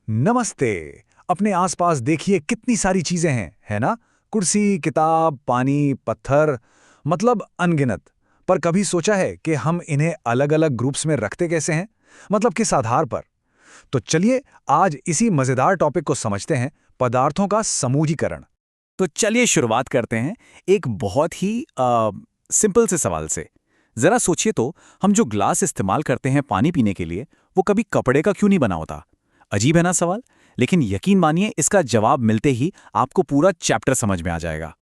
नमस्ते। अपने आसपास देखिए कितनी सारी चीजें हैं, है ना? कुर्सी, किताब, पानी, पत्थर, मतलब अनगिनत। पर कभी सोचा है कि हम इन्हें अलग-अलग ग्रुप्स में रखते कैसे हैं? मतलब किस आधार पर? तो चलिए आज इसी मजेदार टॉपिक को समझते हैं, पदार्थों का समूहीकरण। तो चलिए शुरुआत करते हैं एक बहुत ही सिंपल से सवाल से। जरा सोचिए तो, हम जो ग्लास इस्तेमाल करते हैं पानी पीने के लिए, वो कभी कपड़े का क्यों नहीं बना होता? अजीब है ना सवाल? लेकिन यकीन मानिए, इसका जवाब मिलते ही आपको पूरा चैप्टर समझ में आ जाएगा।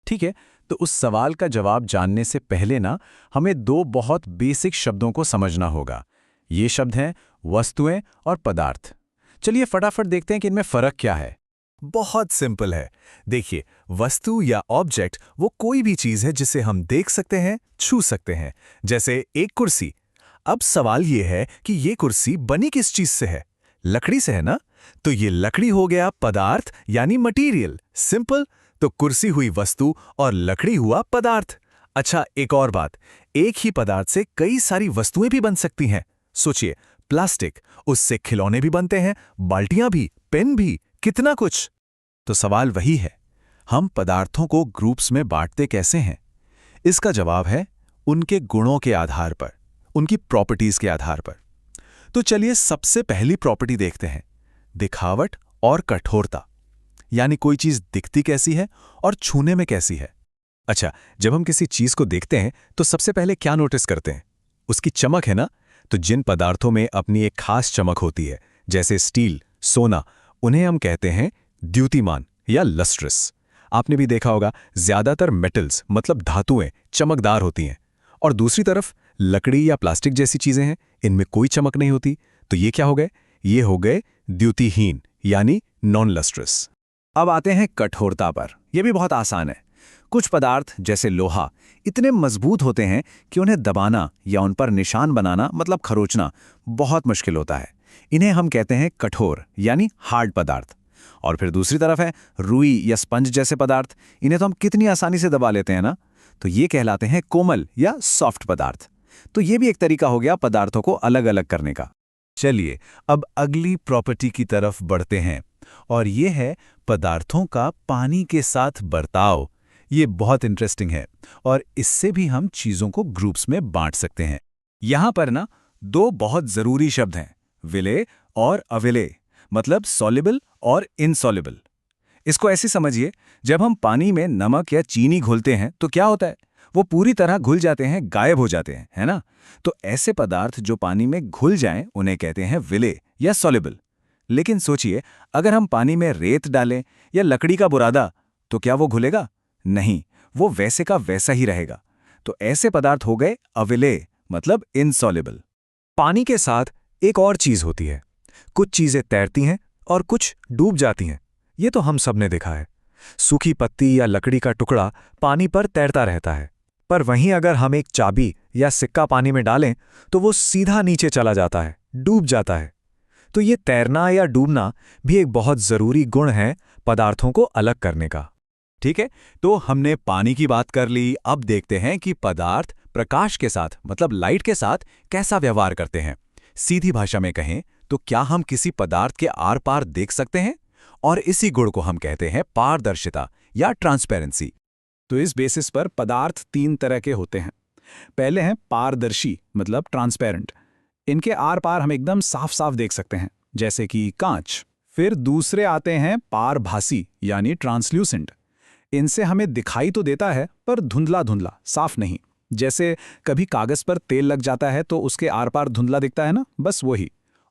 ठीक है। तो उस सवाल का जवाब जानने से पहले ना हमें दो बहुत बेसिक शब्दों को समझना होगा। ये शब्द हैं वस्तुएं और पदार्थ। चलिए फटाफट देखते हैं कि इनमें फर्क क्या है। बहुत सिंपल है। देखिए, वस्तु या ऑब्जेक्ट वो कोई भी चीज है जिसे हम देख सकते हैं, छू सकते हैं। जैसे एक कुर्सी। अब सवाल ये है कि ये कुर्सी बनी किस चीज से है? लकड़ी से है ना? तो ये लकड़ी हो गया पदार्थ यानी मटेरियल। सिंपल। तो कुर्सी हुई वस्तु और लकड़ी हुआ पदार्थ। अच्छा, एक और बात, एक ही पदार्थ से कई सारी वस्तुएं भी बन सकती हैं। सोचिए, प्लास्टिक, उससे खिलौने भी बनते हैं, बाल्टियां भी, पेन भी, कितना कुछ। तो सवाल वही है, हम पदार्थों को ग्रुप्स में बांटते कैसे हैं? इसका जवाब है उनके गुणों के आधार पर, उनकी प्रॉपर्टीज के आधार पर। तो चलिए सबसे पहली प्रॉपर्टी देखते हैं, दिखावट और कठोरता। यानी कोई चीज दिखती कैसी है और छूने में कैसी है। अच्छा, जब हम किसी चीज को देखते हैं तो सबसे पहले क्या नोटिस करते हैं? उसकी चमक, है ना? तो जिन पदार्थों में अपनी एक खास चमक होती है, जैसे स्टील, सोना, उन्हें हम कहते हैं द्युतिमान या लस्ट्रस। आपने भी देखा होगा, ज्यादातर मेटल्स मतलब धातुएं चमकदार होती हैं। और दूसरी तरफ लकड़ी या प्लास्टिक जैसी चीजें हैं, इनमें कोई चमक नहीं होती। तो ये क्या हो गए? ये हो गए द्युतिहीन यानी नॉन लस्ट्रस। अब आते हैं कठोरता पर। यह भी बहुत आसान है। कुछ पदार्थ जैसे लोहा इतने मजबूत होते हैं कि उन्हें दबाना या उन पर निशान बनाना मतलब खरोचना बहुत मुश्किल होता है। इन्हें हम कहते हैं कठोर यानी हार्ड पदार्थ। और फिर दूसरी तरफ है रुई या स्पंज जैसे पदार्थ। इन्हें तो हम कितनी आसानी से दबा लेते हैं ना। तो ये कहलाते हैं कोमल या सॉफ्ट पदार्थ। तो ये भी एक तरीका हो गया पदार्थों को अलग अलग करने का। चलिए अब अगली प्रॉपर्टी की तरफ बढ़ते हैं, और ये है पदार्थों का पानी के साथ बर्ताव। ये बहुत इंटरेस्टिंग है और इससे भी हम चीजों को ग्रुप्स में बांट सकते हैं। यहां पर ना दो बहुत जरूरी शब्द हैं, विलेय और अविलेय, मतलब सॉल्युबल और इनसॉल्युबल। इसको ऐसे समझिए, जब हम पानी में नमक या चीनी घोलते हैं तो क्या होता है? वो पूरी तरह घुल जाते हैं, गायब हो जाते हैं, है ना? तो ऐसे पदार्थ जो पानी में घुल जाएं उन्हें कहते हैं विलेय या सॉल्युबल। लेकिन सोचिए, अगर हम पानी में रेत डालें या लकड़ी का बुरादा, तो क्या वो घुलेगा? नहीं, वो वैसे का वैसा ही रहेगा। तो ऐसे पदार्थ हो गए अविलेय, मतलब इनसॉल्युबल। पानी के साथ एक और चीज होती है, कुछ चीजें तैरती हैं और कुछ डूब जाती हैं। ये तो हम सब ने देखा है। सूखी पत्ती या लकड़ी का टुकड़ा पानी पर तैरता रहता है, पर वहीं अगर हम एक चाबी या सिक्का पानी में डालें तो वो सीधा नीचे चला जाता है, डूब जाता है। तो ये तैरना या डूबना भी एक बहुत जरूरी गुण है पदार्थों को अलग करने का। ठीक है, तो हमने पानी की बात कर ली। अब देखते हैं कि पदार्थ प्रकाश के साथ मतलब लाइट के साथ कैसा व्यवहार करते हैं। सीधी भाषा में कहें तो क्या हम किसी पदार्थ के आर पार देख सकते हैं? और इसी गुण को हम कहते हैं पारदर्शिता या ट्रांसपेरेंसी। तो इस बेसिस पर पदार्थ तीन तरह के होते हैं। पहले हैं पारदर्शी मतलब ट्रांसपेरेंट। इनके आर पार हम एकदम साफ साफ देख सकते हैं, जैसे कि कांच। फिर दूसरे आते हैं पारभासी यानी ट्रांसल्यूसेंट। इनसे हमें दिखाई तो देता है पर धुंधला धुंधला, साफ नहीं। जैसे कभी कागज पर तेल लग जाता है तो उसके आर पार धुंधला दिखता है ना, बस वही।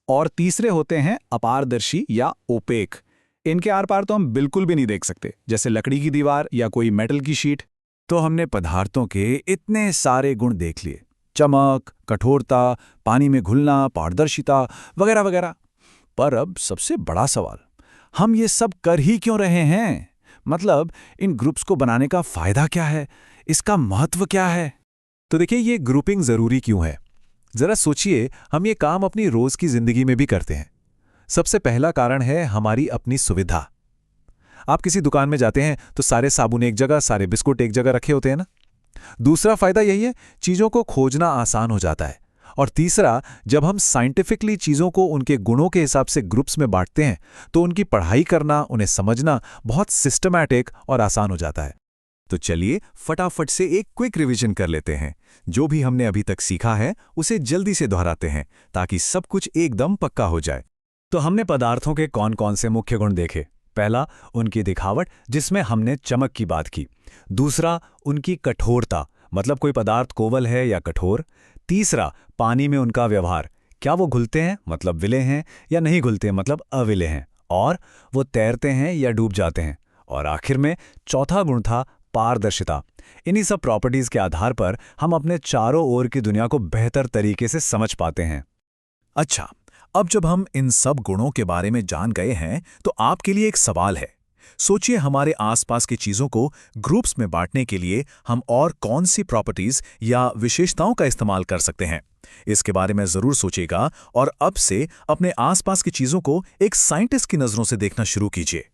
और तीसरे होते हैं अपारदर्शी या ओपेक। इनके आर पार तो हम बिल्कुल भी नहीं देख सकते, जैसे लकड़ी की दीवार या कोई मेटल की शीट। तो हमने पदार्थों के इतने सारे गुण देख लिए, चमक, कठोरता, पानी में घुलना, पारदर्शिता वगैरह वगैरह। पर अब सबसे बड़ा सवाल, हम ये सब कर ही क्यों रहे हैं? मतलब इन ग्रुप्स को बनाने का फायदा क्या है? इसका महत्व क्या है? तो देखिए, ये ग्रुपिंग जरूरी क्यों है? जरा सोचिए, हम ये काम अपनी रोज की जिंदगी में भी करते हैं। सबसे पहला कारण है हमारी अपनी सुविधा। आप किसी दुकान में जाते हैं तो सारे साबुन एक जगह, सारे बिस्कुट एक जगह रखे होते हैं ना। दूसरा फायदा यही है, चीजों को खोजना आसान हो जाता है। और तीसरा, जब हम साइंटिफिकली चीज़ों को उनके गुणों के हिसाब से ग्रुप्स में बांटते हैं तो उनकी पढ़ाई करना, उन्हें समझना बहुत सिस्टमैटिक और आसान हो जाता है। तो चलिए फटाफट से एक क्विक रिवीजन कर लेते हैं। जो भी हमने अभी तक सीखा है उसे जल्दी से दोहराते हैं ताकि सब कुछ एकदम पक्का हो जाए। तो हमने पदार्थों के कौन कौन से मुख्य गुण देखे। पहला, उनकी दिखावट, जिसमें हमने चमक की बात की। दूसरा, उनकी कठोरता, मतलब कोई पदार्थ कोमल है या कठोर। तीसरा, पानी में उनका व्यवहार, क्या वो घुलते हैं मतलब विलेय हैं, या नहीं घुलते मतलब अविलेय हैं, और वो तैरते हैं या डूब जाते हैं। और आखिर में चौथा गुण था पारदर्शिता। इन्हीं सब प्रॉपर्टीज के आधार पर हम अपने चारों ओर की दुनिया को बेहतर तरीके से समझ पाते हैं। अच्छा, अब जब हम इन सब गुणों के बारे में जान गए हैं तो आपके लिए एक सवाल है। सोचिए, हमारे आसपास की चीजों को ग्रुप्स में बांटने के लिए हम और कौन सी प्रॉपर्टीज या विशेषताओं का इस्तेमाल कर सकते हैं। इसके बारे में जरूर सोचिएगा और अब से अपने आसपास की चीजों को एक साइंटिस्ट की नजरों से देखना शुरू कीजिए।